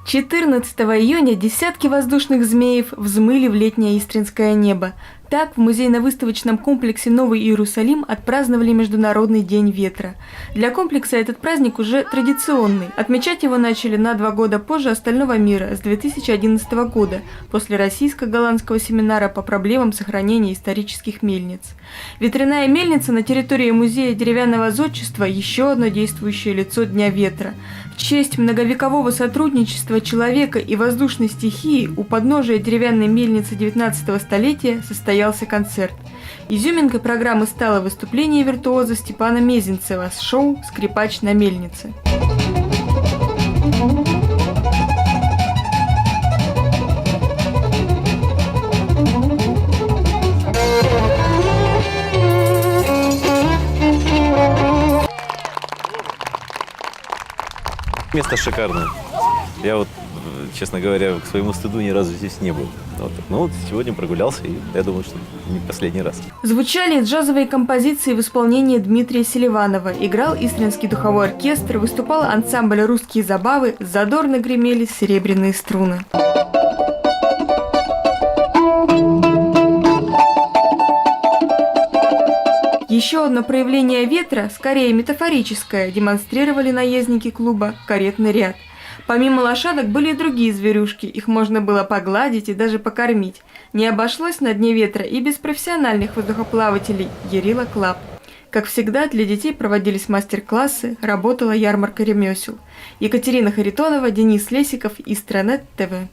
14 июня десятки воздушных змеев взмыли в летнее истринское небо. Так, в музейно-выставочном комплексе «Новый Иерусалим» отпраздновали Международный день ветра. Для комплекса этот праздник уже традиционный. Отмечать его начали на 2 года позже остального мира, с 2011 года, после российско-голландского семинара по проблемам сохранения исторических мельниц. Ветряная мельница на территории музея деревянного зодчества – еще одно действующее лицо Дня ветра. В честь многовекового сотрудничества человека и воздушной стихии у подножия деревянной мельницы 19 столетия состоялся концерт. Изюминкой программы стало выступление виртуоза Степана Мезенцева с шоу «Скрипач на мельнице». Место шикарное. Я вот, честно говоря, к своему стыду ни разу здесь не был. Вот сегодня прогулялся, и я думаю, что не последний раз. Звучали джазовые композиции в исполнении Дмитрия Селиванова. Играл Истринский духовой оркестр, выступал ансамбль «Русские забавы», задорно гремели серебряные струны. Еще одно проявление ветра, скорее метафорическое, демонстрировали наездники клуба «Каретный ряд». Помимо лошадок были и другие зверюшки, их можно было погладить и даже покормить. Не обошлось на Дне ветра и без профессиональных воздухоплавателей Ярила Клаб. Как всегда, для детей проводились мастер-классы, работала ярмарка ремесел. Екатерина Харитонова, Денис Лесиков, Истранет ТВ.